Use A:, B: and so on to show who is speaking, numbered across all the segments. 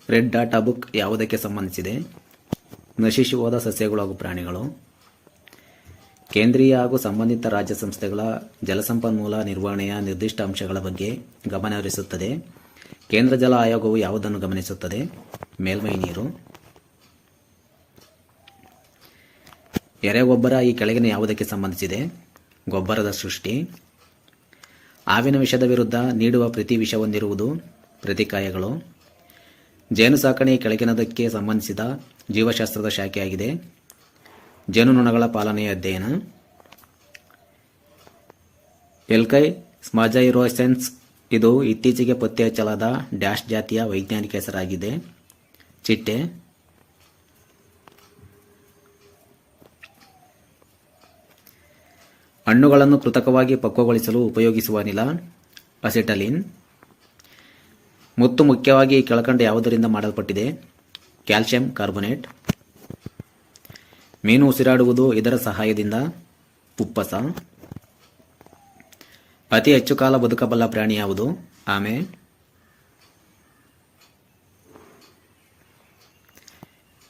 A: Red data book ಯಾವುದಕ್ಕೆ ಸಂಬಂಧಿಸಿದೆ? ನಶಿಸಿ ಹೋದ ಸಸ್ಯಗಳು ಹಾಗೂ ಪ್ರಾಣಿಗಳು. ಕೇಂದ್ರೀಯ ಹಾಗೂ ಸಂಬಂಧಿತ ರಾಜ್ಯ ಸಂಸ್ಥೆಗಳ ಜಲಸಂಪನ್ಮೂಲ ನಿರ್ವಹಣೆಯ ನಿರ್ದಿಷ್ಟ ಅಂಶಗಳ ಬಗ್ಗೆ ಗಮನಹರಿಸುತ್ತದೆ. ಕೇಂದ್ರ ಜಲ ಆಯೋಗವು ಯಾವುದನ್ನು ಗಮನಿಸುತ್ತದೆ? ಮೇಲ್ಮೈ ನೀರು. ಎರೆಗೊಬ್ಬರ ಈ ಕೆಳಗಿನ ಯಾವುದಕ್ಕೆ ಸಂಬಂಧಿಸಿದೆ? ಗೊಬ್ಬರದ ಸೃಷ್ಟಿ. ಹಾವಿನ ವಿಷದ ವಿರುದ್ಧ ನೀಡುವ ಪ್ರತಿ ವಿಷ ಹೊಂದಿರುವುದು ಪ್ರತಿಕಾಯಗಳು. ಜೇನು ಸಾಕಣೆ ಕೆಳಗಿನದಕ್ಕೆ ಸಂಬಂಧಿಸಿದ ಜೀವಶಾಸ್ತ್ರದ ಶಾಖೆಯಾಗಿದೆ. ಜೇನುನೊಣಗಳ ಪಾಲನೆಯ ಅಧ್ಯಯನ. ಎಲ್ಕೈ ಸ್ಮಾಜೈರೋಸೆನ್ಸ್ ಇದು ಇತ್ತೀಚೆಗೆ ಪತ್ತೆ ಹಚ್ಚಲಾದ ಡ್ಯಾಶ್ ಜಾತಿಯ ವೈಜ್ಞಾನಿಕ ಹೆಸರಾಗಿದೆ. ಚಿಟ್ಟೆ. ಹಣ್ಣುಗಳನ್ನು ಕೃತಕವಾಗಿ ಪಕ್ವಗೊಳಿಸಲು ಉಪಯೋಗಿಸುವ ಅನಿಲ ಅಸಿಟಲಿನ್. ಮುತ್ತು ಮುಖ್ಯವಾಗಿ ಕೆಳಕಂಡ ಯಾವುದರಿಂದ ಮಾಡಲ್ಪಟ್ಟಿದೆ? Calcium carbonate. ಮೀನು ಉಸಿರಾಡುವುದು ಇದರ ಸಹಾಯದಿಂದ. ಪುಪ್ಪಸ. ಅತಿ ಹೆಚ್ಚು ಕಾಲ ಬದುಕಬಲ್ಲ ಪ್ರಾಣಿ ಯಾವುದು? ಆಮೆ.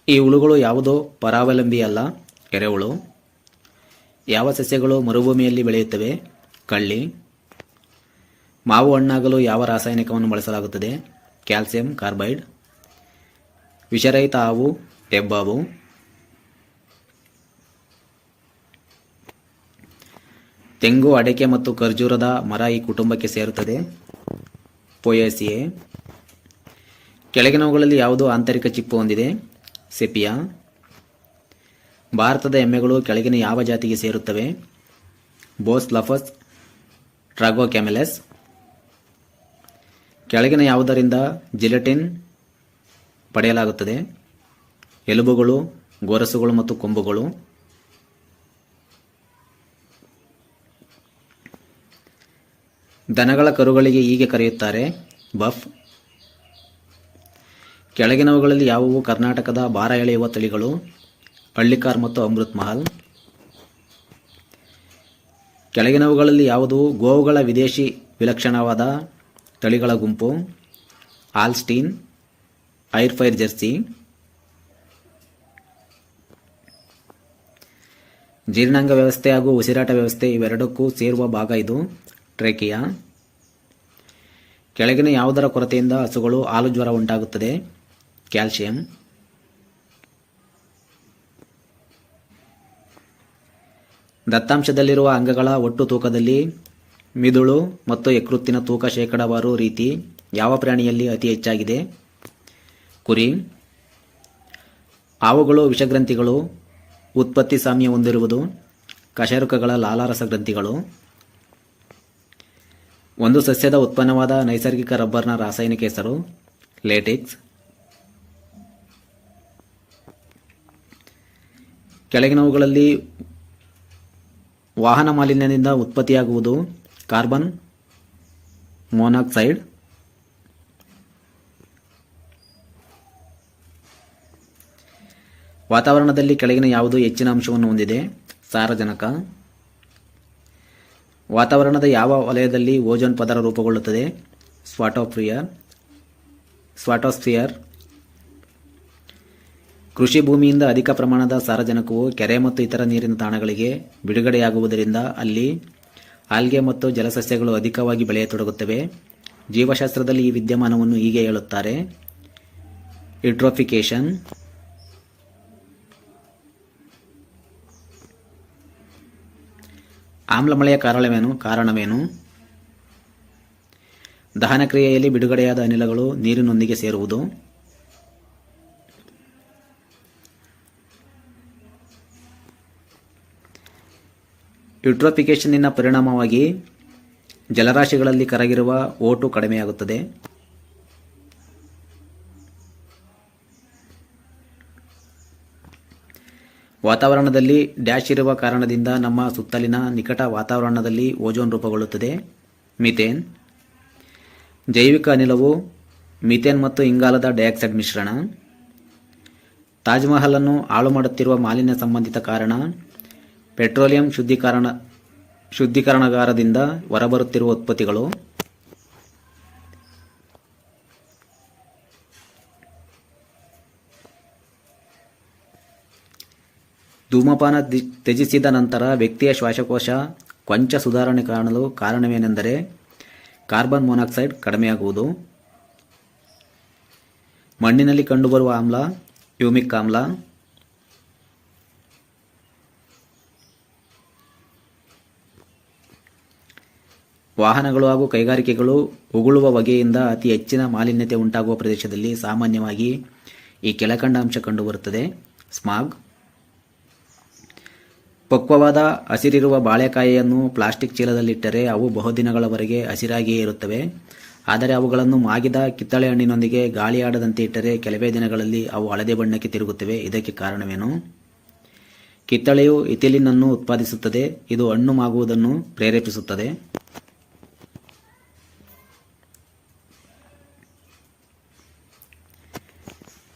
A: ಈ ಹುಳುಗಳು ಯಾವುದೋ ಪರಾವಲಂಬಿ ಅಲ್ಲ, ಎರೆಹುಳು. ಯಾವ ಸಸ್ಯಗಳು ಮರುಭೂಮಿಯಲ್ಲಿ ಬೆಳೆಯುತ್ತವೆ? ಕಳ್ಳಿ. ಮಾವು ಹಣ್ಣಾಗಲು ಯಾವ ರಾಸಾಯನಿಕವನ್ನು ಬಳಸಲಾಗುತ್ತದೆ? Calcium carbide. ವಿಷರಹಿತ ಹಾವು ಹೆಬ್ಬಾವು. ತೆಂಗು, ಅಡಿಕೆ ಮತ್ತು ಖರ್ಜೂರದ ಮರ ಈ ಕುಟುಂಬಕ್ಕೆ ಸೇರುತ್ತದೆ. ಪೊಯೇಸಿಯೆ. ಕೆಳಗಿನವುಗಳಲ್ಲಿ ಯಾವುದು ಆಂತರಿಕ ಚಿಪ್ಪು ಹೊಂದಿದೆ? ಸೆಪಿಯಾ. ಭಾರತದ ಎಮ್ಮೆಗಳು ಕೆಳಗಿನ ಯಾವ ಜಾತಿಗೆ ಸೇರುತ್ತವೆ? ಬೋಸ್ ಲಫಸ್ ಟ್ರಾಗೋಕ್ಯಾಮೆಲೆಸ್. ಕೆಳಗಿನ ಯಾವುದರಿಂದ ಜಿಲೆಟಿನ್ ಪಡೆಯಲಾಗುತ್ತದೆ? ಎಲುಬುಗಳು, ಗೊರಸುಗಳು ಮತ್ತು ಕೊಂಬುಗಳು. ದನಗಳ ಕರುಗಳಿಗೆ ಹೀಗೆ ಕರೆಯುತ್ತಾರೆ, ಬಫ್. ಕೆಳಗಿನವುಗಳಲ್ಲಿ ಯಾವುವು ಕರ್ನಾಟಕದ ಭಾರ ಎಳೆಯುವ ತಳಿಗಳು? ಹಳ್ಳಿಕಾರ್ ಮತ್ತು ಅಮೃತ್ ಮಹಲ್. ಕೆಳಗಿನವುಗಳಲ್ಲಿ ಯಾವುದು ಗೋವುಗಳ ವಿದೇಶಿ ವಿಲಕ್ಷಣವಾದ ತಳಿಗಳ ಗುಂಪು? ಆಲ್ಸ್ಟೀನ್, ಐರ್ಫೈರ್ ಜೆರ್ಸಿ. ಜೀರ್ಣಾಂಗ ವ್ಯವಸ್ಥೆ ಹಾಗೂ ಉಸಿರಾಟ ವ್ಯವಸ್ಥೆ ಇವೆರಡಕ್ಕೂ ಸೇರುವ ಭಾಗ ಇದು, ಟ್ರೇಕಿಯಾ. ಕೆಳಗಿನ ಯಾವುದರ ಕೊರತೆಯಿಂದ ಹಸುಗಳು ಹಾಲು ಜ್ವರ ಉಂಟಾಗುತ್ತದೆ? ಕ್ಯಾಲ್ಸಿಯಂ. ದತ್ತಾಂಶದಲ್ಲಿರುವ ಅಂಗಗಳ ಒಟ್ಟು ತೂಕದಲ್ಲಿ ಮಿದುಳು ಮತ್ತು ಯಕೃತ್ತಿನ ತೂಕ ಶೇಕಡಾವಾರು ರೀತಿ ಯಾವ ಪ್ರಾಣಿಯಲ್ಲಿ ಅತಿ ಹೆಚ್ಚಾಗಿದೆ? ಕುರಿ. ಹಾವುಗಳು ವಿಷಗ್ರಂಥಿಗಳು ಉತ್ಪತ್ತಿ ಸಾಮ್ಯ ಹೊಂದಿರುವುದು ಕಶೇರುಕಗಳ ಲಾಲಾರಸ ಗ್ರಂಥಿಗಳು. ಒಂದು ಸಸ್ಯದ ಉತ್ಪನ್ನವಾದ ನೈಸರ್ಗಿಕ ರಬ್ಬರ್ನ ರಾಸಾಯನಿಕ ಹೆಸರು? ಲೇಟೆಕ್ಸ್. ಕೆಳಗಿನವುಗಳಲ್ಲಿ ವಾಹನ ಮಾಲಿನ್ಯದಿಂದ ಉತ್ಪತ್ತಿಯಾಗುವುದು ಕಾರ್ಬನ್ ಮೊನಾಕ್ಸೈಡ್. ವಾತಾವರಣದಲ್ಲಿ ಕೆಳಗಿನ ಯಾವುದು ಹೆಚ್ಚಿನ ಅಂಶವನ್ನು ಹೊಂದಿದೆ? ಸಾರಜನಕ. ವಾತಾವರಣದ ಯಾವ ವಲಯದಲ್ಲಿ ಓಜೋನ್ ಪದರ ರೂಪುಗೊಳ್ಳುತ್ತದೆ? ಸ್ವಾಟೋಸ್ಫಿಯರ್. ಕೃಷಿ ಭೂಮಿಯಿಂದ ಅಧಿಕ ಪ್ರಮಾಣದ ಸಾರಜನಕವು ಕೆರೆ ಮತ್ತು ಇತರ ನೀರಿನ ತಾಣಗಳಿಗೆ ಬಿಡುಗಡೆಯಾಗುವುದರಿಂದ ಅಲ್ಲಿ ಆಲ್ಗೆ ಮತ್ತು ಜಲಸಸ್ಯಗಳು ಅಧಿಕವಾಗಿ ಬೆಳೆಯತೊಡಗುತ್ತವೆ. ಜೀವಶಾಸ್ತ್ರದಲ್ಲಿ ಈ ವಿದ್ಯಮಾನವನ್ನು ಹೀಗೆ ಹೇಳುತ್ತಾರೆ, ಯುಟ್ರೋಫಿಕೇಶನ್. ಆಮ್ಲಮಳೆಯ ಕಾರಣವೇನು? ದಹನ ಕ್ರಿಯೆಯಲ್ಲಿ ಬಿಡುಗಡೆಯಾದ ಅನಿಲಗಳು ನೀರಿನೊಂದಿಗೆ ಸೇರುವುದು. ಯುಟ್ರೋಫಿಕೇಶನ್ನಿನ ಪರಿಣಾಮವಾಗಿ ಜಲರಾಶಿಗಳಲ್ಲಿ ಕರಗಿರುವ ಓಟು ಕಡಿಮೆಯಾಗುತ್ತದೆ. ವಾತಾವರಣದಲ್ಲಿ ಡ್ಯಾಶ್ ಇರುವ ಕಾರಣದಿಂದ ನಮ್ಮ ಸುತ್ತಲಿನ ನಿಕಟ ವಾತಾವರಣದಲ್ಲಿ ಓಜೋನ್ ರೂಪುಗೊಳ್ಳುತ್ತದೆ. ಮಿಥೇನ್. ಜೈವಿಕ ಅನಿಲವು ಮಿಥೇನ್ ಮತ್ತು ಇಂಗಾಲದ ಡೈಆಕ್ಸೈಡ್ ಮಿಶ್ರಣ. ತಾಜ್ ಮಹಲ್ ಅನ್ನು ಹಾಳು ಮಾಡುತ್ತಿರುವ ಮಾಲಿನ್ಯ ಸಂಬಂಧಿತ ಕಾರಣ ಪೆಟ್ರೋಲಿಯಂ ಶುದ್ಧೀಕರಣಗಾರದಿಂದ ಹೊರಬರುತ್ತಿರುವ ಉತ್ಪತ್ತಿಗಳು. ಧೂಮಪಾನ ತ್ಯಜಿಸಿದ ನಂತರ ವ್ಯಕ್ತಿಯ ಶ್ವಾಸಕೋಶ ಕೊಂಚ ಸುಧಾರಣೆ ಕಾಣಲು ಕಾರಣವೇನೆಂದರೆ ಕಾರ್ಬನ್ ಮೊನಾಕ್ಸೈಡ್ ಕಡಿಮೆಯಾಗುವುದು. ಮಣ್ಣಿನಲ್ಲಿ ಕಂಡುಬರುವ ಆಮ್ಲ ಹ್ಯೂಮಿಕ್ ಆಮ್ಲ. ವಾಹನಗಳು ಹಾಗೂ ಕೈಗಾರಿಕೆಗಳು ಉಗುಳುವ ಹೊಗೆಯಿಂದ ಅತಿ ಹೆಚ್ಚಿನ ಮಾಲಿನ್ಯತೆ ಉಂಟಾಗುವ ಪ್ರದೇಶದಲ್ಲಿ ಸಾಮಾನ್ಯವಾಗಿ ಈ ಕೆಳಕಂಡ ಅಂಶ ಕಂಡುಬರುತ್ತದೆ. ಸ್ಮಾಗ್. ಪಕ್ವವಾದ ಹಸಿರಿರುವ ಬಾಳೆಕಾಯಿಯನ್ನು ಪ್ಲಾಸ್ಟಿಕ್ ಚೀಲದಲ್ಲಿಟ್ಟರೆ ಅವು ಬಹುದಿನಗಳವರೆಗೆ ಹಸಿರಾಗಿಯೇ ಇರುತ್ತವೆ. ಆದರೆ ಅವುಗಳನ್ನು ಮಾಗಿದ ಕಿತ್ತಳೆ ಹಣ್ಣಿನೊಂದಿಗೆ ಗಾಳಿಯಾಡದಂತೆ ಇಟ್ಟರೆ ಕೆಲವೇ ದಿನಗಳಲ್ಲಿ ಅವು ಹಳದಿ ಬಣ್ಣಕ್ಕೆ ತಿರುಗುತ್ತವೆ. ಇದಕ್ಕೆ ಕಾರಣವೇನು? ಕಿತ್ತಳೆಯು ಇಥಿಲಿನ್ ಅನ್ನು ಉತ್ಪಾದಿಸುತ್ತದೆ. ಇದು ಹಣ್ಣು ಮಾಗುವುದನ್ನು ಪ್ರೇರೇಪಿಸುತ್ತದೆ.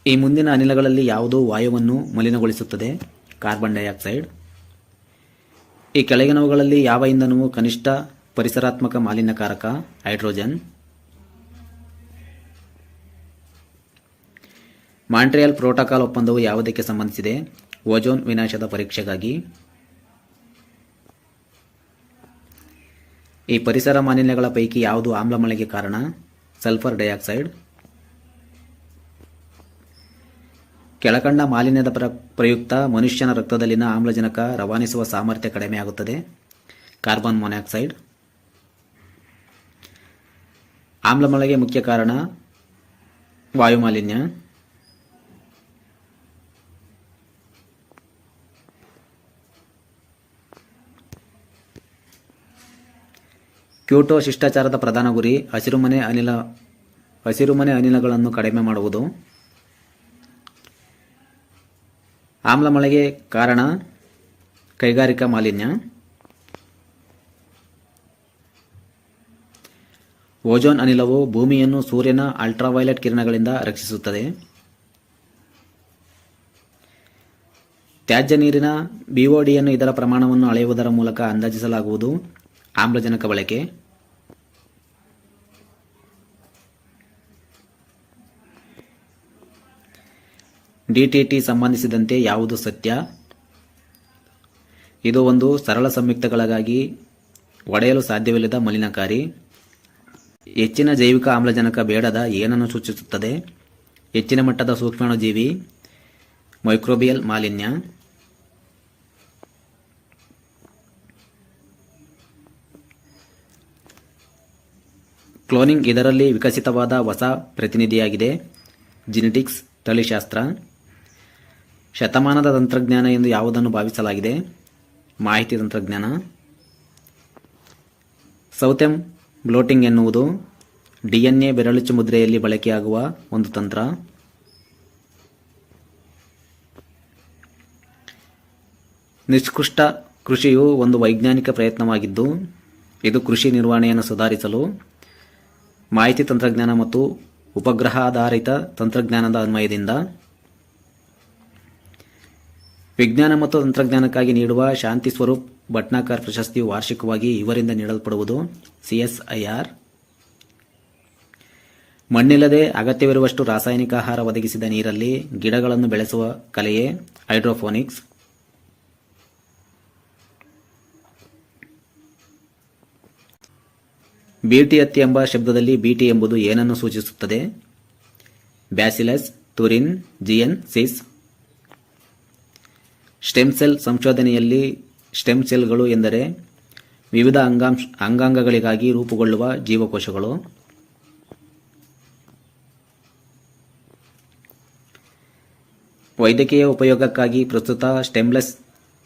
A: ಈ ಮುಂದಿನ ಅನಿಲಗಳಲ್ಲಿ ಯಾವುದು ವಾಯುವನ್ನು ಮಲಿನಗೊಳಿಸುತ್ತದೆ? Carbon dioxide. ಈ ಕೆಳಗಿನವುಗಳಲ್ಲಿ ಯಾವ ಇಂಧನವು ಕನಿಷ್ಠ ಪರಿಸರಾತ್ಮಕ ಮಾಲಿನ್ಯಕಾರಕ? ಹೈಡ್ರೋಜನ್. ಮಾಂಟ್ರಿಯಲ್ ಪ್ರೋಟೋಕಾಲ್ ಒಪ್ಪಂದವು ಯಾವುದಕ್ಕೆ ಸಂಬಂಧಿಸಿದೆ? ಓಜೋನ್ ವಿನಾಶದ ಪರೀಕ್ಷೆಗಾಗಿ. ಈ ಪರಿಸರ ಮಾಲಿನ್ಯಗಳ ಪೈಕಿ ಯಾವುದು ಆಮ್ಲಮಳೆಗೆ ಕಾರಣ? Sulphur dioxide. ಕೆಳಕಂಡ ಮಾಲಿನ್ಯದ ಪ್ರಯುಕ್ತ ಮನುಷ್ಯನ ರಕ್ತದಲ್ಲಿನ ಆಮ್ಲಜನಕ ರವಾನಿಸುವ ಸಾಮರ್ಥ್ಯ ಕಡಿಮೆಯಾಗುತ್ತದೆ. Carbon monoxide. ಆಮ್ಲಮಳೆಗೆ ಮುಖ್ಯ ಕಾರಣ ವಾಯುಮಾಲಿನ್ಯ. ಕ್ಯೋಟೋ ಶಿಷ್ಟಾಚಾರದ ಪ್ರಧಾನ ಗುರಿ ಹಸಿರುಮನೆ ಅನಿಲಗಳನ್ನು ಕಡಿಮೆ ಮಾಡುವುದು. ಆಮ್ಲಮಳೆಗೆ ಕಾರಣ ಕೈಗಾರಿಕಾ ಮಾಲಿನ್ಯ. ಓಜೋನ್ ಅನಿಲವು ಭೂಮಿಯನ್ನು ಸೂರ್ಯನ ಅಲ್ಟ್ರಾವೈಲೆಟ್ ಕಿರಣಗಳಿಂದ ರಕ್ಷಿಸುತ್ತದೆ. ತ್ಯಾಜ್ಯ ನೀರಿನ ಬಿಒಡಿಯನ್ನು ಇದರ ಪ್ರಮಾಣವನ್ನು ಅಳೆಯುವುದರ ಮೂಲಕ ಅಂದಾಜಿಸಲಾಗುವುದು. ಆಮ್ಲಜನಕ ಬಳಕೆ. ಡಿಟಿಟಿ ಸಂಬಂಧಿಸಿದಂತೆ ಯಾವುದು ಸತ್ಯ? ಇದು ಒಂದು ಸರಳ ಸಂಯುಕ್ತಗಳಿಗಾಗಿ ಒಡೆಯಲು ಸಾಧ್ಯವಿಲ್ಲದ ಮಲಿನಕಾರಿ. ಹೆಚ್ಚಿನ ಜೈವಿಕ ಆಮ್ಲಜನಕ ಬೇಡದ ಏನನ್ನು ಸೂಚಿಸುತ್ತದೆ? ಹೆಚ್ಚಿನ ಮಟ್ಟದ ಸೂಕ್ಷ್ಮಾಣುಜೀವಿ. ಮೈಕ್ರೋಬಿಯಲ್ ಮಾಲಿನ್ಯ. ಕ್ಲೋನಿಂಗ್ ಇದರಲ್ಲಿ ವಿಕಸಿತವಾದ ಹೊಸ ಪ್ರತಿನಿಧಿಯಾಗಿದೆ. ಜಿನೆಟಿಕ್ಸ್ ತಳಿಶಾಸ್ತ್ರ. ಶತಮಾನದ ತಂತ್ರಜ್ಞಾನ ಎಂದು ಯಾವುದನ್ನು ಭಾವಿಸಲಾಗಿದೆ? ಮಾಹಿತಿ ತಂತ್ರಜ್ಞಾನ. ಸೌಥೆಮ್ ಬ್ಲೋಟಿಂಗ್ ಎನ್ನುವುದು ಡಿಎನ್ಎ ಬೆರಳಚ್ಚು ಮುದ್ರೆಯಲ್ಲಿ ಬಳಕೆಯಾಗುವ ಒಂದು ತಂತ್ರ. ನಿಷ್ಕೃಷ್ಟ ಕೃಷಿಯು ಒಂದು ವೈಜ್ಞಾನಿಕ ಪ್ರಯತ್ನವಾಗಿದ್ದು ಇದು ಕೃಷಿ ನಿರ್ವಹಣೆಯನ್ನು ಸುಧಾರಿಸಲು ಮಾಹಿತಿ ತಂತ್ರಜ್ಞಾನ ಮತ್ತು ಉಪಗ್ರಹಾಧಾರಿತ ತಂತ್ರಜ್ಞಾನದ ಅನ್ವಯದಿಂದ ವಿಜ್ಞಾನ ಮತ್ತು ತಂತ್ರಜ್ಞಾನಕ್ಕಾಗಿ ನೀಡುವ ಶಾಂತಿ ಸ್ವರೂಪ್ ಭಟ್ನಾಕರ್ ಪ್ರಶಸ್ತಿಯು ವಾರ್ಷಿಕವಾಗಿ ಇವರಿಂದ ನೀಡಲ್ಪಡುವುದು. CSIR. ಮಣ್ಣಿಲ್ಲದೆ ಅಗತ್ಯವಿರುವಷ್ಟು ರಾಸಾಯನಿಕ ಆಹಾರ ಒದಗಿಸಿದ ನೀರಲ್ಲಿ ಗಿಡಗಳನ್ನು ಬೆಳೆಸುವ ಕಲೆಯೇ ಹೈಡ್ರೋಫೋನಿಕ್ಸ್. ಬೀಟಿ ಹತ್ತಿ ಎಂಬ ಶಬ್ದದಲ್ಲಿ ಬೀಟಿ ಎಂಬುದು ಏನನ್ನು ಸೂಚಿಸುತ್ತದೆ? ಬ್ಯಾಸಿಲಸ್ ತುರಿನ್ ಜಿಯೆನ್ಸಿಸ್. ಸ್ಟೆಮ್ ಸೆಲ್ ಸಂಶೋಧನೆಯಲ್ಲಿ ಸ್ಟೆಮ್ ಸೆಲ್ಗಳು ಎಂದರೆ ವಿವಿಧ ಅಂಗಾಂಗಗಳಿಗಾಗಿ ರೂಪುಗೊಳ್ಳುವ ಜೀವಕೋಶಗಳು. ವೈದ್ಯಕೀಯ ಉಪಯೋಗಕ್ಕಾಗಿ ಪ್ರಸ್ತುತ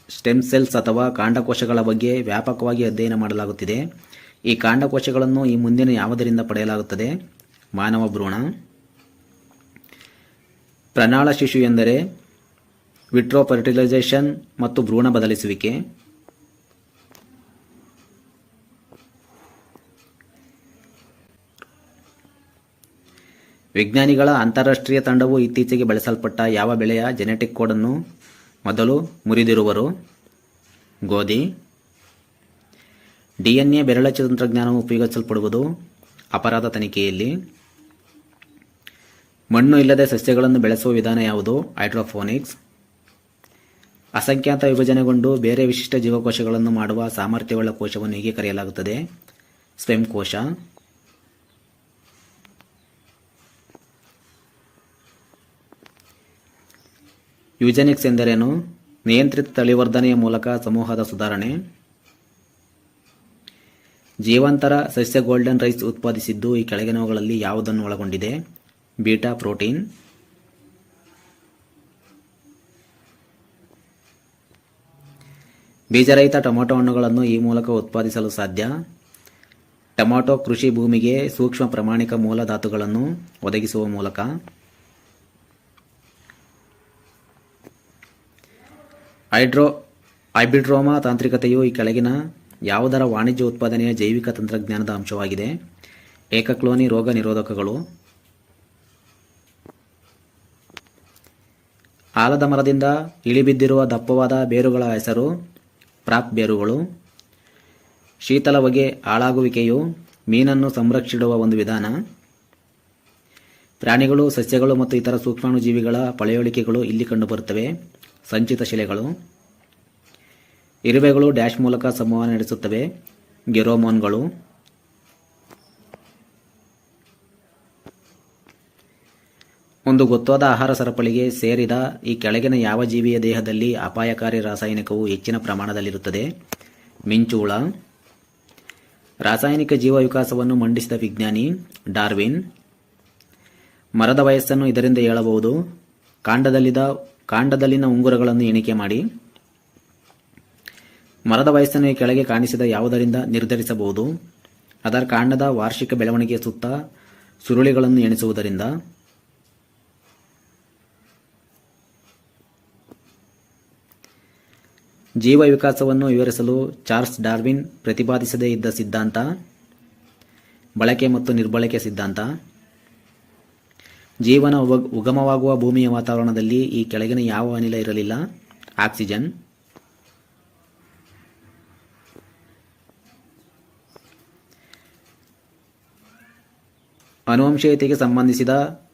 A: ಸ್ಟೆಮ್ ಸೆಲ್ಸ್ ಅಥವಾ ಕಾಂಡಕೋಶಗಳ ಬಗ್ಗೆ ವ್ಯಾಪಕವಾಗಿ ಅಧ್ಯಯನ ಮಾಡಲಾಗುತ್ತಿದೆ. ಈ ಕಾಂಡಕೋಶಗಳನ್ನು ಈ ಮುಂದಿನ ಯಾವುದರಿಂದ ಪಡೆಯಲಾಗುತ್ತದೆ? ಮಾನವ ಭ್ರೂಣ. ಪ್ರಣಾಳ ಶಿಶು ಎಂದರೆ ವಿಟ್ರೋ ಫರ್ಟಿಲೈಸೇಷನ್ ಮತ್ತು ಭ್ರೂಣ ಬದಲಿಸುವಿಕೆ. ವಿಜ್ಞಾನಿಗಳ ಅಂತಾರಾಷ್ಟ್ರೀಯ ತಂಡವು ಇತ್ತೀಚೆಗೆ ಬೆಳೆಸಲ್ಪಟ್ಟ ಯಾವ ಬೆಳೆಯ ಜೆನೆಟಿಕ್ ಕೋಡ್ ಅನ್ನು ಮೊದಲು ಮುರಿದಿರುವರು? ಗೋಧಿ. ಡಿಎನ್ಎ ಬೆರಳಚ್ಚು ತಂತ್ರಜ್ಞಾನವು ಉಪಯೋಗಿಸಲ್ಪಡುವುದು ಅಪರಾಧ ತನಿಖೆಯಲ್ಲಿ. ಮಣ್ಣು ಇಲ್ಲದೆ ಸಸ್ಯಗಳನ್ನು ಬೆಳೆಸುವ ವಿಧಾನ ಯಾವುದು? ಹೈಡ್ರೋಫೋನಿಕ್ಸ್. ಅಸಂಖ್ಯಾತ ವಿಭಜನೆಗೊಂಡು ಬೇರೆ ವಿಶಿಷ್ಟ ಜೀವಕೋಶಗಳನ್ನು ಮಾಡುವ ಸಾಮರ್ಥ್ಯವುಳ್ಳ ಕೋಶವನ್ನು ಹೀಗೆ ಕರೆಯಲಾಗುತ್ತದೆ, ಸ್ಟೆಮ್ ಕೋಶ. ಯೂಜೆನಿಕ್ಸ್ ಎಂದರೇನು? ನಿಯಂತ್ರಿತ ತಳಿವರ್ಧನೆಯ ಮೂಲಕ ಸಮೂಹದ ಸುಧಾರಣೆ. ಜೀವಾಂತರ ಸಸ್ಯ ಗೋಲ್ಡನ್ ರೈಸ್ ಉತ್ಪಾದಿಸಿದ್ದು ಈ ಕೆಳಗಿನವುಗಳಲ್ಲಿ ಯಾವುದನ್ನು ಒಳಗೊಂಡಿದೆ? Beta protein. ಬೀಜರಹಿತ ಟೊಮೆಟೊ ಹಣ್ಣುಗಳನ್ನು ಈ ಮೂಲಕ ಉತ್ಪಾದಿಸಲು ಸಾಧ್ಯ. ಟೊಮೆಟೊ ಕೃಷಿ ಭೂಮಿಗೆ ಸೂಕ್ಷ್ಮ ಪ್ರಮಾಣಿಕ ಮೂಲ ಧಾತುಗಳನ್ನು ಒದಗಿಸುವ ಮೂಲಕ. ಹೈಬ್ರಿಡ್ರೋಮಾ ತಾಂತ್ರಿಕತೆಯು ಈ ಕೆಳಗಿನ ಯಾವುದರ ವಾಣಿಜ್ಯ ಉತ್ಪಾದನೆಯ ಜೈವಿಕ ತಂತ್ರಜ್ಞಾನದ ಅಂಶವಾಗಿದೆ? ಏಕಕ್ಲೋನಿ ರೋಗ ನಿರೋಧಕಗಳು. ಆಲದ ಮರದಿಂದ ಇಳಿಬಿದ್ದಿರುವ ದಪ್ಪವಾದ ಬೇರುಗಳ ಹೆಸರು ಪ್ರಾಪ್ ಬೇರುಗಳು. ಶೀತಲ ಹೊಗೆ ಹಾಳಾಗುವಿಕೆಯು ಮೀನನ್ನು ಸಂರಕ್ಷಿಡುವ ಒಂದು ವಿಧಾನ. ಪ್ರಾಣಿಗಳು, ಸಸ್ಯಗಳು ಮತ್ತು ಇತರ ಸೂಕ್ಷ್ಮಾಣುಜೀವಿಗಳ ಪಳೆಯುಳಿಕೆಗಳು ಇಲ್ಲಿ ಕಂಡುಬರುತ್ತವೆ. ಸಂಚಿತ ಶಿಲೆಗಳು. ಇರುವೆಗಳು ಡ್ಯಾಶ್ ಮೂಲಕ ಸಂವಹನ ನಡೆಸುತ್ತವೆ. ಗೆರೋಮೋನ್ಗಳು. ಒಂದು ಗೊತ್ತಾದ ಆಹಾರ ಸರಪಳಿಗೆ ಸೇರಿದ ಈ ಕೆಳಗಿನ ಯಾವ ಜೀವಿಯ ದೇಹದಲ್ಲಿ ಅಪಾಯಕಾರಿ ರಾಸಾಯನಿಕವು ಹೆಚ್ಚಿನ ಪ್ರಮಾಣದಲ್ಲಿರುತ್ತದೆ? ಮಿಂಚುಹುಳ. ರಾಸಾಯನಿಕ ಜೀವ ವಿಕಾಸವನ್ನು ಮಂಡಿಸಿದ ವಿಜ್ಞಾನಿ ಡಾರ್ವಿನ್. ಮರದ ವಯಸ್ಸನ್ನು ಇದರಿಂದ ಹೇಳಬಹುದು. ಕಾಂಡದಲ್ಲಿನ ಉಂಗುರಗಳನ್ನು ಎಣಿಕೆ ಮಾಡಿ. ಮರದ ವಯಸ್ಸನ್ನು ಈ ಕೆಳಗೆ ಕಾಣಿಸಿದ ಯಾವುದರಿಂದ ನಿರ್ಧರಿಸಬಹುದು? ಅದರ ಕಾಂಡದ ವಾರ್ಷಿಕ ಬೆಳವಣಿಗೆಯ ಸುತ್ತ ಸುರುಳಿಗಳನ್ನು ಎಣಿಸುವುದರಿಂದ. ಜೀವ ವಿಕಾಸವನ್ನು ವಿವರಿಸಲು ಚಾರ್ಲ್ಸ್ ಡಾರ್ವಿನ್ ಪ್ರತಿಪಾದಿಸದೇ ಇದ್ದ ಸಿದ್ಧಾಂತ ಬಳಕೆ ಮತ್ತು ನಿರ್ಬಳಕೆ ಸಿದ್ಧಾಂತ. ಜೀವನ ಉಗಮವಾಗುವ ಭೂಮಿಯ ವಾತಾವರಣದಲ್ಲಿ ಈ ಕೆಳಗಿನ ಯಾವ ಅನಿಲ ಇರಲಿಲ್ಲ? ಆಕ್ಸಿಜನ್. ಅನುವಂಶೀಯತೆಗೆ ಸಂಬಂಧಿಸಿದ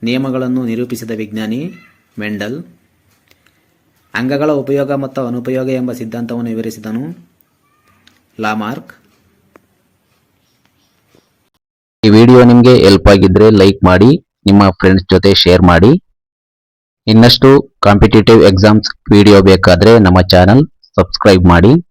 A: ನಿಯಮಗಳನ್ನು ನಿರೂಪಿಸಿದ ವಿಜ್ಞಾನಿ ಮೆಂಡಲ್. ಅಂಗಗಳ ಉಪಯೋಗ ಮತ್ತು ಅನುಪಯೋಗ ಎಂಬ ಸಿದ್ಧಾಂತವನ್ನು ವಿವರಿಸಿದನು ಲಾಮಾರ್ಕ್.
B: ಈ ವಿಡಿಯೋ ನಿಮಗೆ ಹೆಲ್ಪ್ ಆಗಿದ್ರೆ ಲೈಕ್ ಮಾಡಿ, ನಿಮ್ಮ ಫ್ರೆಂಡ್ಸ್ ಜೊತೆ ಶೇರ್ ಮಾಡಿ. ಇನ್ನಷ್ಟು ಕಾಂಪಿಟೇಟಿವ್ ಎಕ್ಸಾಮ್ಸ್ ವಿಡಿಯೋ ಬೇಕಾದ್ರೆ ನಮ್ಮ ಚಾನಲ್ ಸಬ್ಸ್ಕ್ರೈಬ್ ಮಾಡಿ.